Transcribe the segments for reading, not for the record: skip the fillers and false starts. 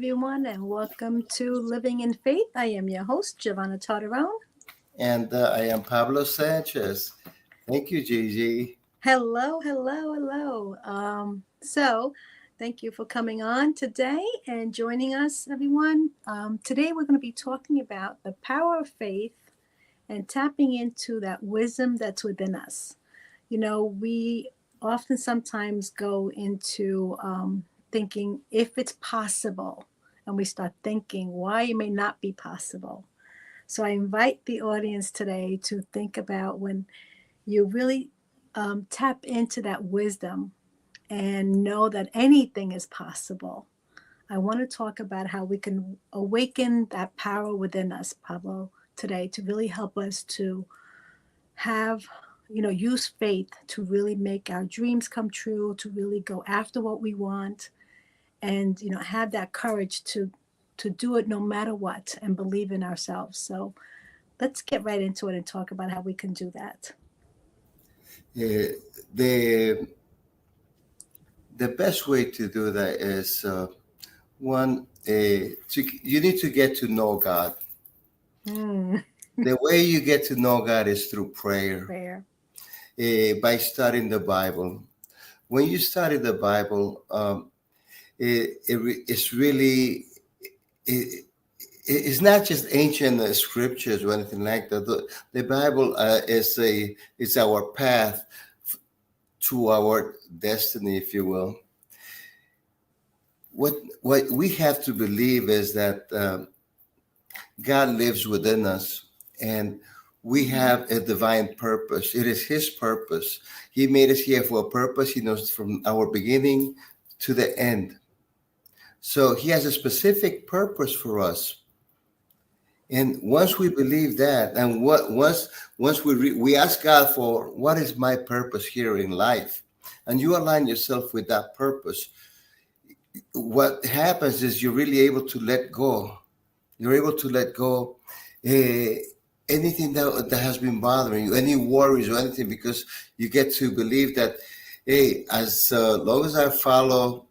everyone, and welcome to Living in Faith. I am your host, Giovanna Tartarone. And I am Pablo Sanchez. Thank you, Gigi. Hello. Thank you for coming on today and joining us, everyone. Today, we're going to be talking about the power of faith and tapping into that wisdom that's within us. You know, we often sometimes go into thinking if it's possible, and we start thinking why it may not be possible. So I invite the audience today to think about when you really tap into that wisdom and know that anything is possible. I want to talk about how we can awaken that power within us, Pablo, today to really help us to have, use faith to really make our dreams come true, to really go after what we want, and, have that courage to do it no matter what and believe in ourselves. So let's get right into it and talk about how we can do that. The best way to do that is you need to get to know God. The way you get to know God is through prayer. By studying the Bible. When you study the Bible, it's not just ancient scriptures or anything like that. The Bible is our path to our destiny, if you will. What we have to believe is that God lives within us, and we have a divine purpose. It is His purpose. He made us here for a purpose. He knows from our beginning to the end. So He has a specific purpose for us. And once we believe that, and once we ask God for what is my purpose here in life, and you align yourself with that purpose, what happens is you're really able to let go. You're able to let go anything that has been bothering you, any worries or anything, because you get to believe that, hey, as long as I follow,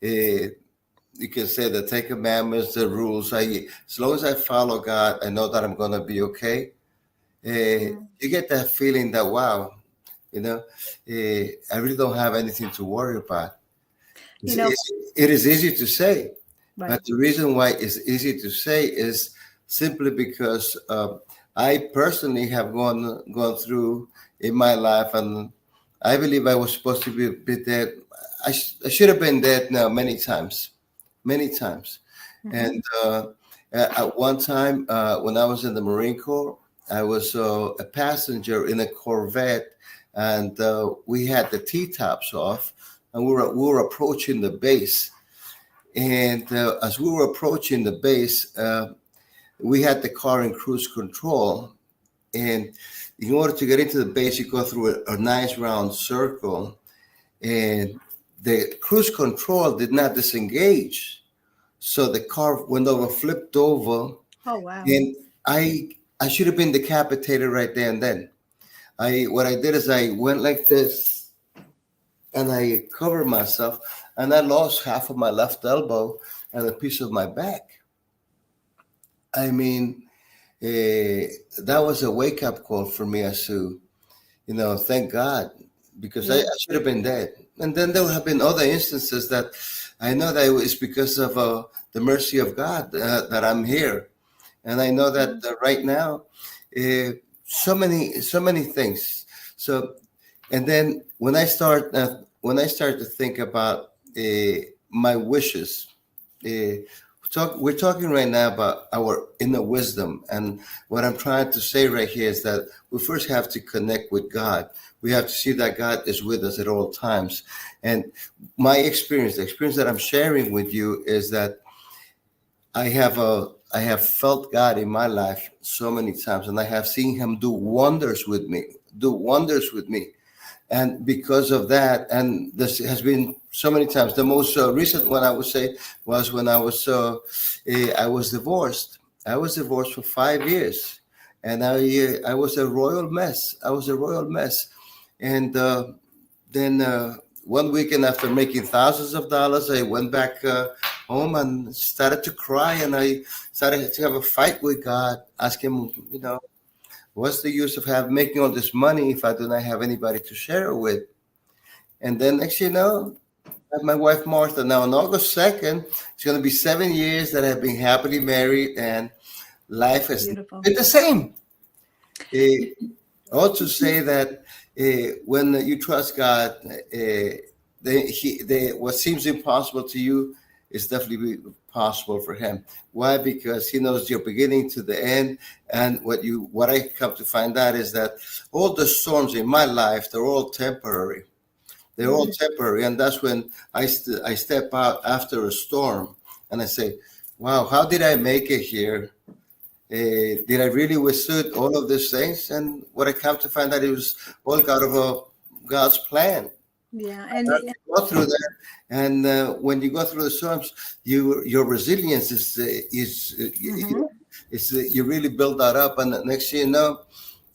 you can say the Ten Commandments, the rules, as long as I follow God, I know that I'm going to be okay. You get that feeling that, wow, I really don't have anything to worry about. It is easy to say, right. But the reason why it's easy to say is simply because I personally have gone through in my life, and I believe I was supposed to be dead. I should have been dead now many times. Mm-hmm. And at one time, when I was in the Marine Corps, I was a passenger in a Corvette, and we had the T-tops off, and we were approaching the base. And as we were approaching the base, we had the car in cruise control. And in order to get into the base, you go through a nice round circle. And the cruise control did not disengage. So the car went over, flipped over. Oh, wow. And I should have been decapitated right there and then. What I did is I went like this, and I covered myself, and I lost half of my left elbow and a piece of my back. I mean, that was a wake-up call for me as to, thank God, because I should have been dead. And then there have been other instances that I know that it's because of the mercy of God that I'm here. And I know that right now, so many things. So, and then when I start to think about my wishes, we're talking right now about our inner wisdom. And what I'm trying to say right here is that we first have to connect with God. We have to see that God is with us at all times. And my experience, the experience that I'm sharing with you, is that I have felt God in my life so many times, and I have seen Him do wonders with me. And because of that, and this has been so many times. The most recent one I would say was when I was divorced. I was divorced for 5 years, and I was a royal mess. And then one weekend, after making thousands of dollars, I went back home and started to cry, and I started to have a fight with God, asking him, what's the use of making all this money if I do not have anybody to share it with? And then next, I have my wife Martha. Now on August 2nd, it's going to be 7 years that I've been happily married, and life has Beautiful. been the same. All to say that when you trust God, what seems impossible to you is definitely possible for Him. Why? Because He knows your beginning to the end. And what I come to find out is that all the storms in my life, they're all temporary. They're all temporary, and that's when I step out after a storm and I say, "Wow, how did I make it here? Did I really withstood all of these things?" And what I come to find out, it was all God's plan. Yeah, And and you go through that, and when you go through the storms, your resilience you really build that up, and the next thing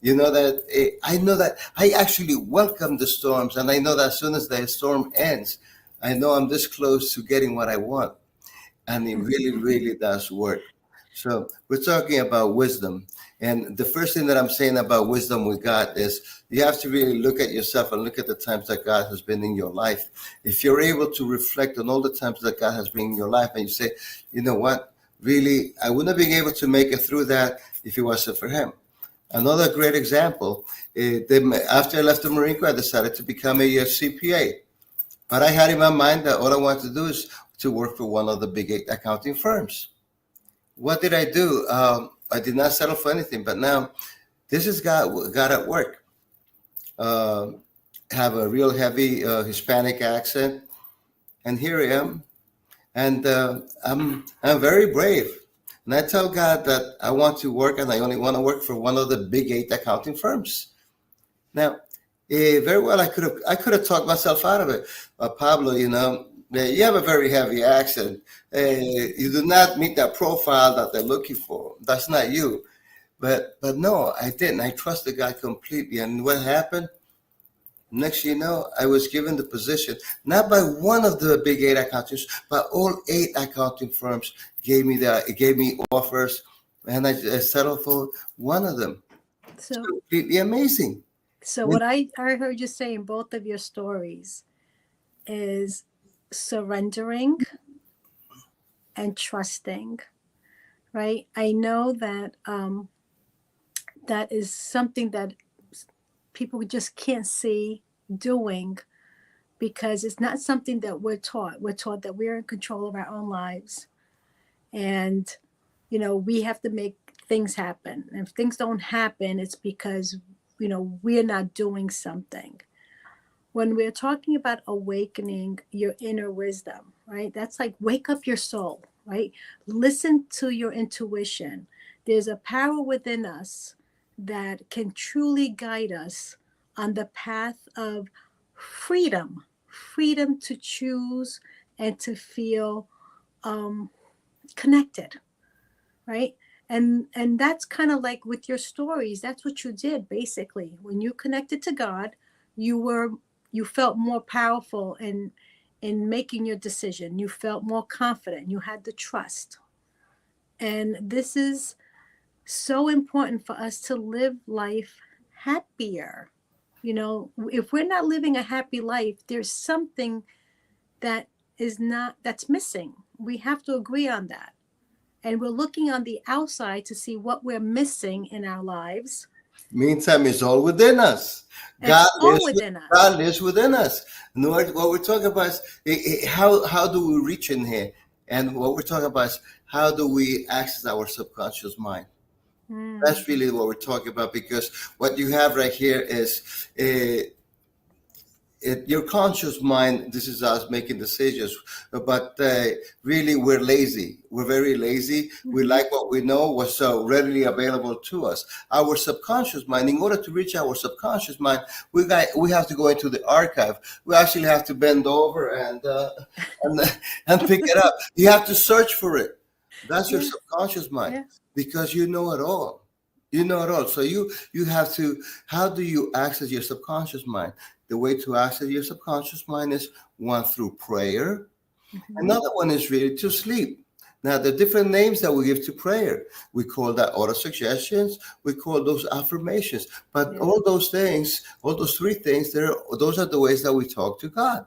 you know that I know that I actually welcome the storms, and I know that as soon as the storm ends, I know I'm this close to getting what I want, and it really, really does work. So we're talking about wisdom, and the first thing that I'm saying about wisdom with God is you have to really look at yourself and look at the times that God has been in your life. If you're able to reflect on all the times that God has been in your life, and you say, you know what, really, I wouldn't have been able to make it through that if it wasn't for Him. Another great example, after I left the Marine Corps, I decided to become a CPA. But I had in my mind that all I wanted to do is to work for one of the big accounting firms. What did I do? I did not settle for anything, but now this is God at work. Have a real heavy Hispanic accent, and here I am, and I'm very brave. And I tell God that I want to work, and I only want to work for one of the big 8 accounting firms. Now, very well, I could have talked myself out of it. Pablo, you have a very heavy accent. You do not meet that profile that they're looking for. That's not you. But no, I didn't. I trusted God completely. And what happened? Next, I was given the position, not by one of the big 8 accountants, but all 8 accounting firms gave me offers, and I settled for one of them. It's so completely amazing. what I heard you say in both of your stories is surrendering and trusting, right? I know that that is something that people just can't see doing because it's not something that we're taught. We're taught that we're in control of our own lives, and we have to make things happen. And if things don't happen, it's because we're not doing something. When we're talking about awakening your inner wisdom, right? That's like wake up your soul, right? Listen to your intuition. There's a power within us that can truly guide us on the path of freedom to choose and to feel connected, right? And that's kind of like with your stories. That's what you did basically. When you connected to God, you felt more powerful in making your decision. You felt more confident. You had the trust. And this is so important for us to live life happier. If we're not living a happy life, there's something that's missing. We have to agree on that. And we're looking on the outside to see what we're missing in our lives. Meantime, it's all within us. God lives within us. And what we're talking about is how do we reach in here? And what we're talking about is how do we access our subconscious mind? That's really what we're talking about, because what you have right here is your conscious mind. This is us making decisions, but really we're lazy. We're very lazy. We like what we know, what's so readily available to us. Our subconscious mind, in order to reach our subconscious mind, we have to go into the archive. We actually have to bend over and pick it up. You have to search for it. That's your subconscious mind, because you know it all. You know it all. So you have to, how do you access your subconscious mind? The way to access your subconscious mind is, one, through prayer, Mhm. Another one is really to sleep. Now, the different names that we give to prayer, we call that auto suggestions. We call those affirmations. But Yeah. all those things, all those three things, those are the ways that we talk to God.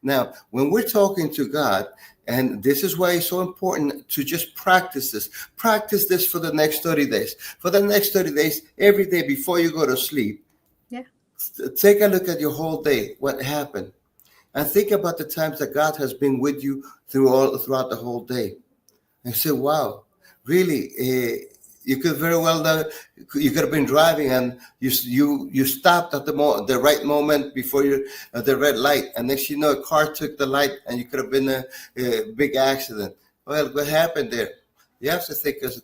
Now, when we're talking to God, and this is why it's so important to just practice this. Practice this for the next 30 days. For the next 30 days, every day before you go to sleep, Yeah. take a look at your whole day, what happened. And think about the times that God has been with you throughout the whole day. And say, wow, really, you could very well you could have been driving and you stopped at the right moment before the red light, and next you know a car took the light and you could have been a big accident. Well, what happened there? You have to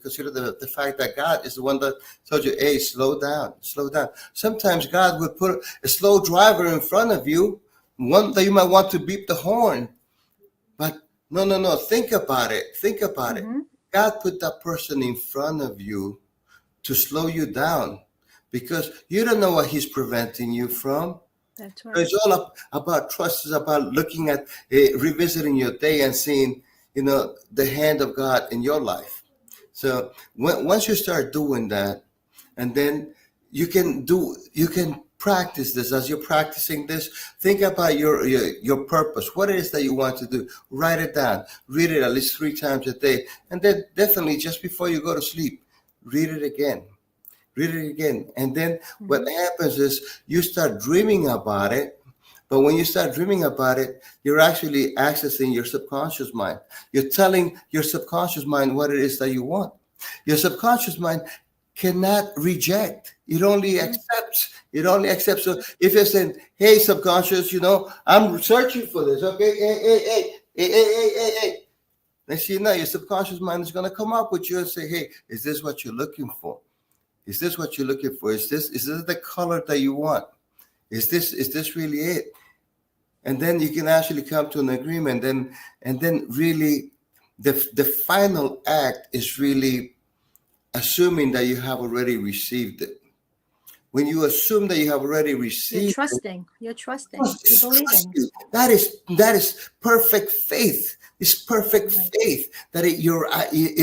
consider the fact that God is the one that told you, hey, slow down, slow down. Sometimes God would put a slow driver in front of you, one that you might want to beep the horn, but no, no, no. Think about it. Think about it. Hmm. God put that person in front of you to slow you down because you don't know what he's preventing you from. That's So right. it's all about trust. It's about looking at, revisiting your day and seeing, the hand of God in your life. So once you start doing that, and then you can practice this. As you're practicing this, think about your purpose, what it is that you want to do. Write it down, read it at least 3 times a day, and then definitely just before you go to sleep, read it again, and then what Hmm. happens is you start dreaming about it. But when you start dreaming about it, you're actually accessing your subconscious mind. You're telling your subconscious mind what it is that you want. Your subconscious mind cannot reject. It only Yeah. accepts. It only accepts. So if you're saying, hey, subconscious, I'm searching for this. Okay, hey. Next thing you know, your subconscious mind is going to come up with you and say, hey, is this what you're looking for? Is this what you're looking for? Is this the color that you want? Is this really it? And then you can actually come to an agreement. And then really the final act is really assuming that you have already received it. When you assume that you have already You're received it, trusting. You're trusting. You're it's believing. trusting. That is perfect faith. It's perfect Right. faith that it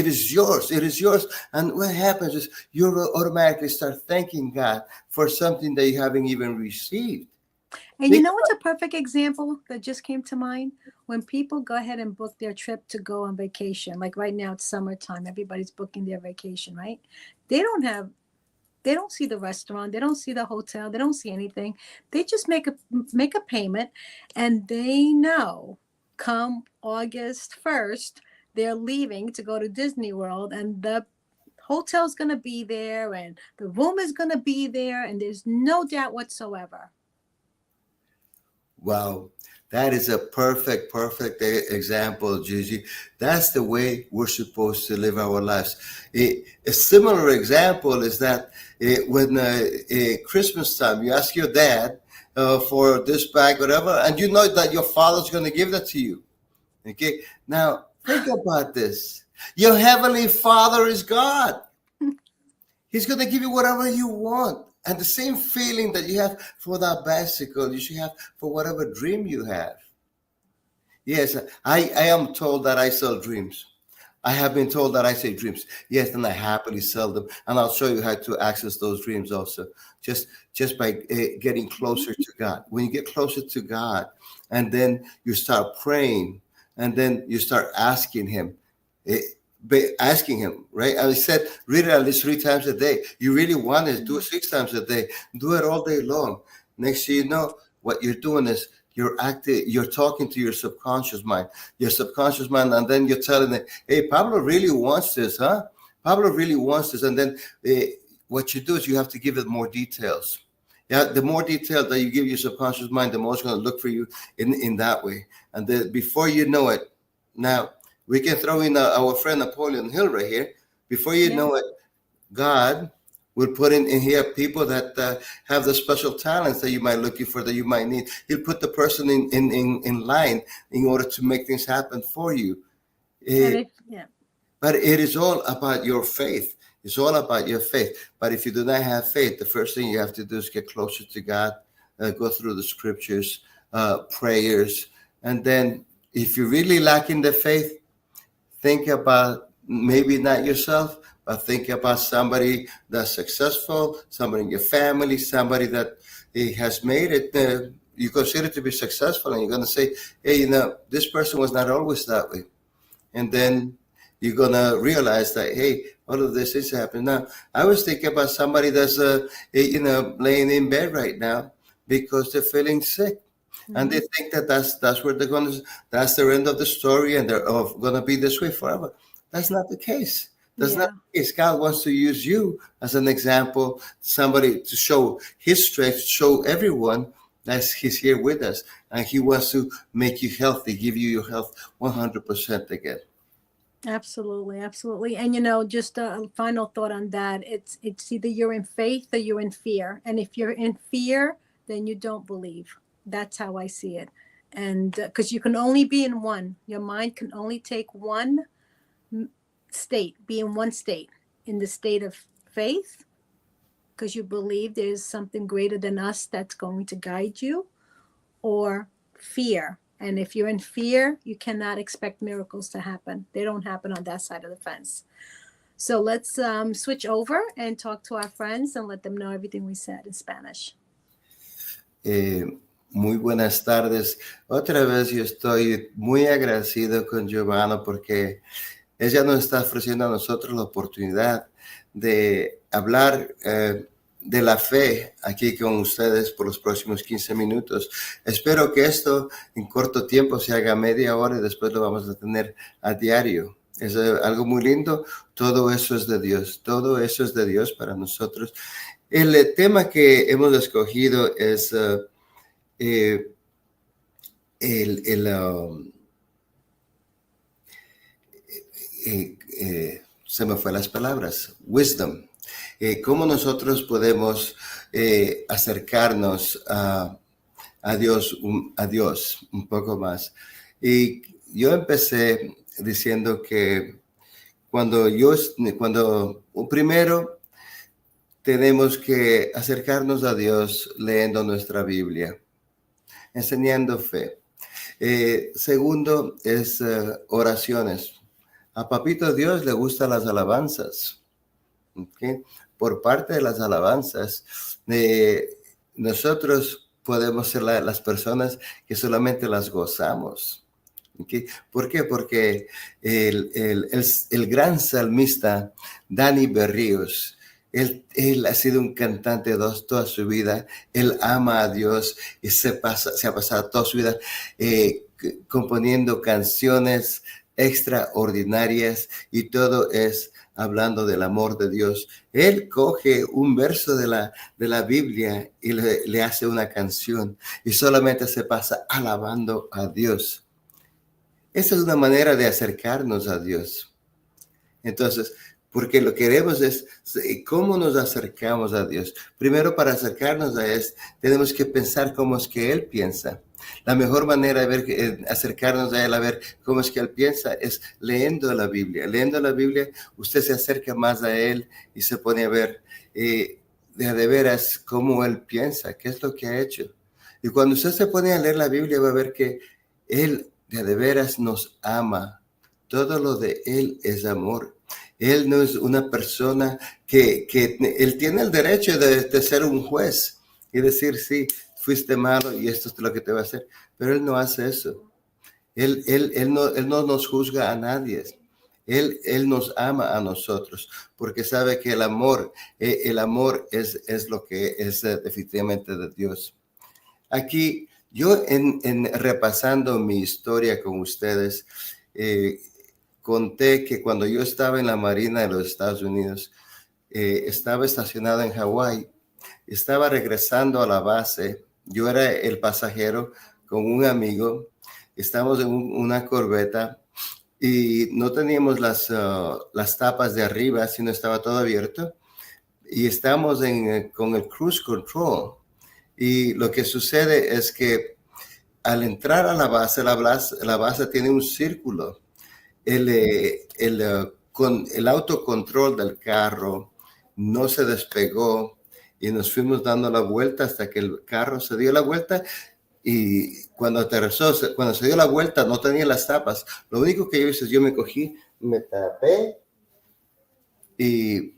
is yours. It is yours. And what happens is you automatically start thanking God for something that you haven't even received. And you Think know what's a perfect example that just came to mind? When people go ahead and book their trip to go on vacation, like right now it's summertime, everybody's booking their vacation, right? They don't have, they don't see the restaurant, they don't see the hotel, they don't see anything. They just make a payment, and they know come August 1st, they're leaving to go to Disney World, and the hotel's going to be there and the room is going to be there, and there's no doubt whatsoever. Wow, that is a perfect example, Gigi. That's the way we're supposed to live our lives. A similar example is that when Christmas time, you ask your dad for this bag, whatever, and you know that your father's going to give that to you. Okay, now think about this. Your heavenly Father is God. He's going to give you whatever you want. And the same feeling that you have for that bicycle, you should have for whatever dream you have. Yes, I am told that I sell dreams. I have been told that I say dreams. Yes, and I happily sell them. And I'll show you how to access those dreams also. Just by getting closer to God. When you get closer to God, and then you start praying, and then you start asking Him. eh, Asking him, right? I said, read it at least 3 times a day. You really want it, do it 6 times a day. Do it all day long. Next thing you know, what you're doing is you're talking to your subconscious mind. And then you're telling it, hey, Pablo really wants this, huh? Pablo really wants this. And then what you do is you have to give it more details. Yeah, the more detail that you give your subconscious mind, the more it's going to look for you in that way. And then before you know it, now we can throw in our friend Napoleon Hill right here. Before you Yeah. know it, God will put in here people that have the special talents that you might looking for, that you might need. He'll put the person in line in order to make things happen for you. And Eh, if, yeah. but it is all about your faith. It's all about your faith. But if you do not have faith, the first thing you have to do is get closer to God, go through the scriptures, prayers, and then if you really lack in the faith, think about maybe not yourself, but think about somebody that's successful, somebody in your family, somebody that has made it. You consider to be successful, and you're going to say, hey, this person was not always that way. And then you're going to realize that, hey, all of this is happening. Now, I was thinking about somebody that's, laying in bed right now because they're feeling sick. Mm-hmm. And they think that that's where they're going to, that's the end of the story, and they're going to be this way forever. That's not the case. That's not the case. God wants to use you as an example, somebody to show his strength, show everyone that he's here with us. And he wants to make you healthy, give you your health 100% again. Absolutely, absolutely. And just a final thought on that. It's either you're in faith or you're in fear. And if you're in fear, then you don't believe. That's how I see it. And because you can only be in one. Your mind can only take one state, be in one state, in the state of faith, because you believe there's something greater than us that's going to guide you, or fear. And if you're in fear, you cannot expect miracles to happen. They don't happen on that side of the fence. So let's switch over and talk to our friends and let them know everything we said in Spanish. Muy buenas tardes. Otra vez yo estoy muy agradecido con Giovanna porque ella nos está ofreciendo a nosotros la oportunidad de hablar de la fe aquí con ustedes por los próximos 15 minutos. Espero que esto en corto tiempo se haga media hora y después lo vamos a tener a diario. Es algo muy lindo. Todo eso es de Dios. Todo eso es de Dios para nosotros. El tema que hemos escogido es se me fue las palabras, wisdom. Cómo nosotros podemos acercarnos a Dios un poco más. Y yo empecé diciendo que cuando primero tenemos que acercarnos a Dios leyendo nuestra Biblia, enseñando fe. Segundo es oraciones. A Papito Dios le gustan las alabanzas. ¿Okay? Por parte de las alabanzas, nosotros podemos ser las personas que solamente las gozamos. ¿Okay? ¿Por qué? Porque el gran salmista Dani Berríos, él ha sido un cantante toda su vida. Él ama a Dios y se ha pasado toda su vida componiendo canciones extraordinarias, y todo es hablando del amor de Dios. Él coge un verso de la Biblia y le hace una canción y solamente se pasa alabando a Dios. Esa es una manera de acercarnos a Dios. Entonces, porque lo que queremos es cómo nos acercamos a Dios. Primero, para acercarnos a Él, tenemos que pensar cómo es que Él piensa. La mejor manera de acercarnos a Él, a ver cómo es que Él piensa, es leyendo la Biblia. Leyendo la Biblia, usted se acerca más a Él y se pone a ver de veras cómo Él piensa, qué es lo que ha hecho. Y cuando usted se pone a leer la Biblia, va a ver que Él de veras nos ama. Todo lo de Él es amor. Él no es una persona que Él tiene el derecho de ser un juez y decir, sí, fuiste malo y esto es lo que te va a hacer. Pero Él no hace eso. Él no nos juzga a nadie. Él nos ama a nosotros porque sabe que el amor es lo que es definitivamente de Dios. Aquí, yo en repasando mi historia con ustedes, conté que cuando yo estaba en la Marina de los Estados Unidos, estaba estacionado en Hawái, estaba regresando a la base. Yo era el pasajero con un amigo. Estábamos en una corbeta y no teníamos las tapas de arriba, sino estaba todo abierto. Y estábamos con el cruise control. Y lo que sucede es que al entrar a la base tiene un círculo. Con el autocontrol del carro no se despegó y nos fuimos dando la vuelta hasta que el carro se dio la vuelta Y cuando aterrizó, cuando se dio la vuelta, no tenía las tapas. Lo único que yo hice es yo me cogí, me tapé y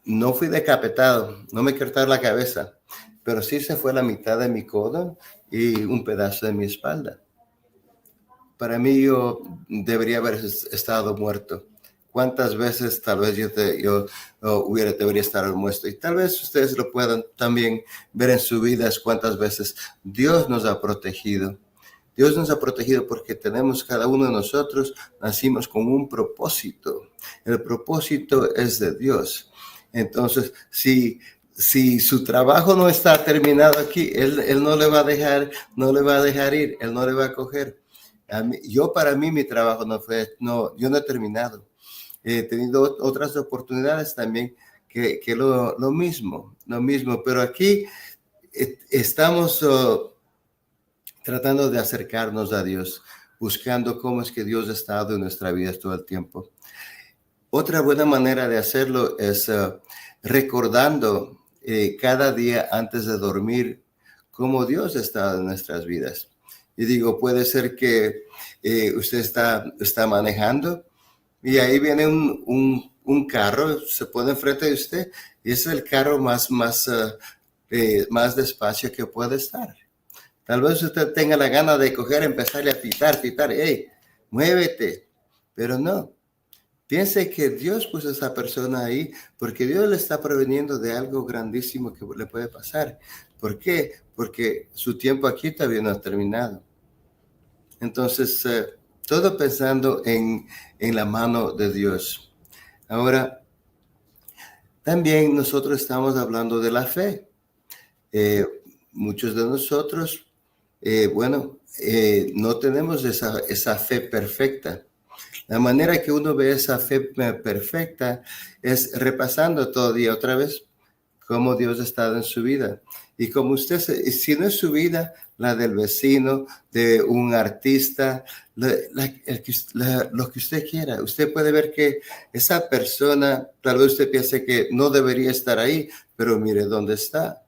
no fui decapitado, no me cortaron la cabeza, pero sí se fue la mitad de mi codo y un pedazo de mi espalda. Para mí yo debería haber estado muerto. ¿Cuántas veces tal vez yo debería estar muerto? Y tal vez ustedes lo puedan también ver en sus vidas cuántas veces Dios nos ha protegido. Dios nos ha protegido porque tenemos, cada uno de nosotros, nacimos con un propósito. El propósito es de Dios. Entonces, si su trabajo no está terminado aquí, él no le va a dejar, ir, Él no le va a coger. Para mí, mi trabajo yo no he terminado. He tenido otras oportunidades también que lo mismo, pero aquí estamos tratando de acercarnos a Dios, buscando cómo es que Dios ha estado en nuestra vida todo el tiempo. Otra buena manera de hacerlo es recordando cada día antes de dormir cómo Dios ha estado en nuestras vidas. Y digo, puede ser que usted está manejando y ahí viene un carro, se pone enfrente de usted y es el carro más despacio que puede estar. Tal vez usted tenga la gana de empezarle a pitar, hey, muévete, pero no. Piense que Dios puso a esa persona ahí porque Dios le está preveniendo de algo grandísimo que le puede pasar. ¿Por qué? Porque su tiempo aquí todavía no ha terminado. Entonces, todo pensando en la mano de Dios. Ahora, también nosotros estamos hablando de la fe. Muchos de nosotros, no tenemos esa fe perfecta. La manera que uno ve esa fe perfecta es repasando todo día otra vez cómo Dios ha estado en su vida. Y como usted, si no es su vida, la del vecino, de un artista, lo que usted quiera. Usted puede ver que esa persona, tal vez usted piense que no debería estar ahí, pero mire dónde está.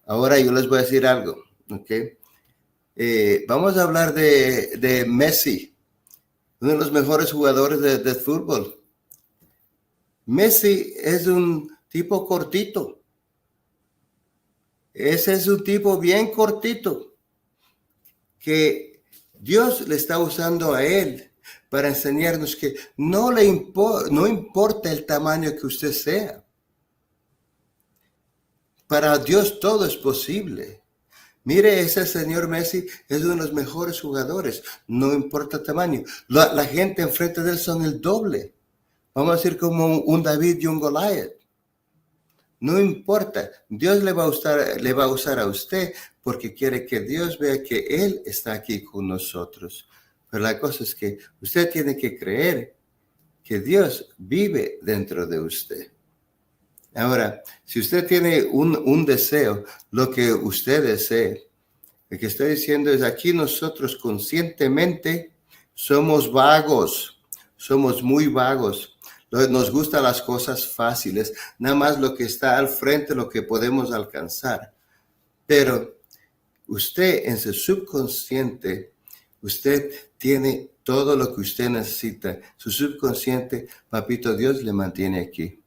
Ahora yo les voy a decir algo, ¿ok? Vamos a hablar de Messi, uno de los mejores jugadores de fútbol. Messi es un tipo cortito. Ese es un tipo bien cortito que Dios le está usando a él para enseñarnos que no importa el tamaño que usted sea. Para Dios todo es posible. Mire, ese señor Messi es uno de los mejores jugadores. No importa el tamaño. La gente enfrente de él son el doble. Vamos a decir como un David y un Goliat. No importa. Dios le va a usar a usted porque quiere que Dios vea que Él está aquí con nosotros. Pero la cosa es que usted tiene que creer que Dios vive dentro de usted. Ahora, si usted tiene un deseo, lo que usted desee, lo que estoy diciendo es aquí nosotros conscientemente somos vagos, somos muy vagos. Nos gustan las cosas fáciles, nada más lo que está al frente, lo que podemos alcanzar. Pero usted en su subconsciente, usted tiene todo lo que usted necesita. Su subconsciente, papito Dios le mantiene aquí.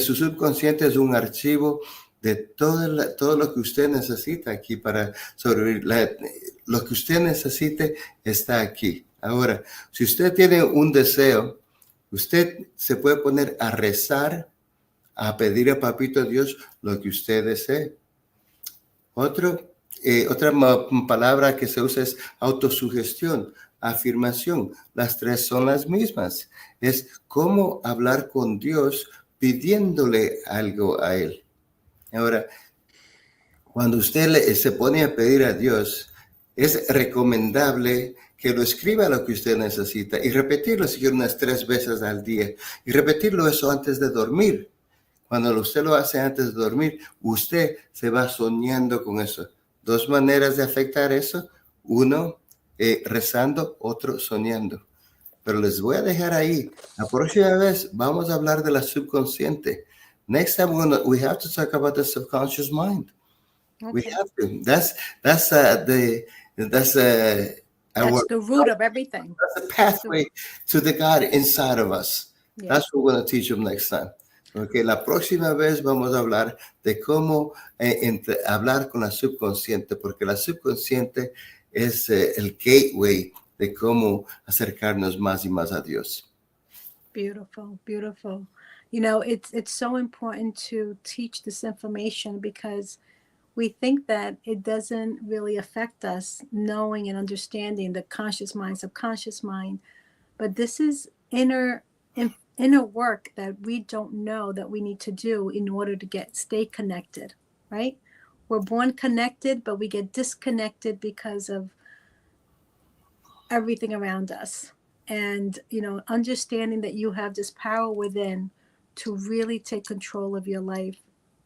Su subconsciente es un archivo de todo lo que usted necesita aquí para sobrevivir. Lo que usted necesite está aquí. Ahora, si usted tiene un deseo, usted se puede poner a rezar, a pedir a Papito Dios lo que usted desee. Otra palabra que se usa es autosugestión, afirmación. Las tres son las mismas. Es cómo hablar con Dios pidiéndole algo a Él. Ahora, cuando usted se pone a pedir a Dios, es recomendable que lo escriba lo que usted necesita y repetirlo si quiere unas 3 veces al día. Y repetirlo eso antes de dormir. Cuando usted lo hace antes de dormir, usted se va soñando con eso. 2 maneras de afectar eso. Uno, rezando, otro soñando. Pero les voy a dejar ahí. La próxima vez vamos a hablar de la subconsciente. Next time we have to talk about the subconscious mind. We Okay. have to. That's that's our That's the root of everything. that's the That's the pathway to the God inside of us. yeah. That's what we're going to teach them next time. Okay, la próxima vez vamos a hablar de cómo hablar con la subconsciente, porque la subconsciente es el gateway de cómo acercarnos más y más a Dios. Beautiful, beautiful. You know, it's so important to teach this information because we think that it doesn't really affect us knowing and understanding the conscious mind, subconscious mind, but this is inner work that we don't know that we need to do in order to stay connected, right? We're born connected, but we get disconnected because of everything around us. And, you know, understanding that you have this power within to really take control of your life.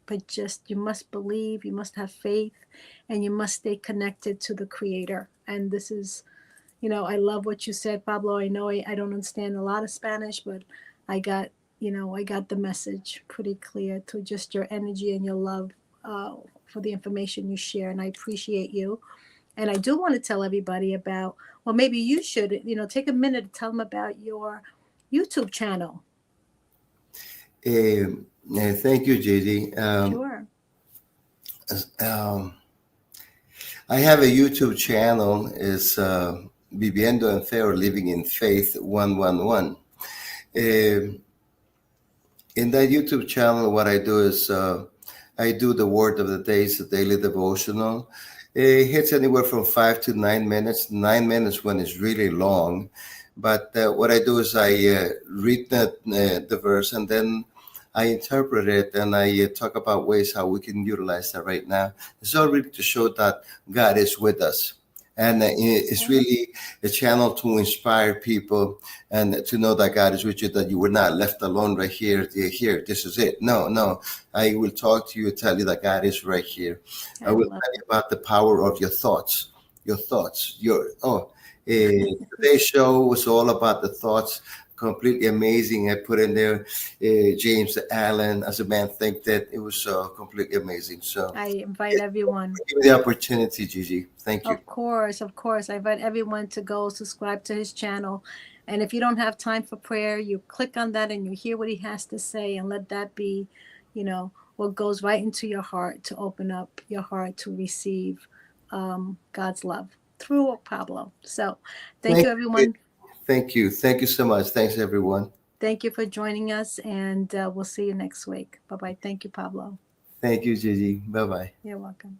But just, you must believe, you must have faith, and you must stay connected to the Creator. And this is, you know, I love what you said, Pablo. I know I don't understand a lot of Spanish, but I got, I got the message pretty clear to just your energy and your love for the information you share. And I appreciate you. And I do want to tell everybody about, well, maybe you should, take a minute to tell them about your YouTube channel. Thank you, JD. Sure. I have a YouTube channel. It's Viviendo en Fe or Living in Faith 111. In that YouTube channel, what I do is I do the Word of the Day, it's a daily devotional. It hits anywhere from 5 to 9 minutes. 9 minutes when it's really long. But what I do is I read the verse and then I interpret it and I talk about ways how we can utilize that right now. It's all really to show that God is with us. And it's really a channel to inspire people and to know that God is with you, that you were not left alone right here. Here, this is it. No. I will talk to you, tell you that God is right here. I will tell you about the power of your thoughts. Today's show was all about the thoughts. Completely amazing. I put in there James Allen, As a Man Thinketh. It was completely amazing. So I invite everyone. Give me the opportunity, Gigi. Thank you. Of course. I invite everyone to go subscribe to his channel. And if you don't have time for prayer, you click on that and you hear what he has to say and let that be, what goes right into your heart, to open up your heart to receive God's love through Pablo. So thank you, everyone. Thank you. Thank you so much. Thanks, everyone. Thank you for joining us, and we'll see you next week. Bye-bye. Thank you, Pablo. Thank you, Gigi. Bye-bye. You're welcome.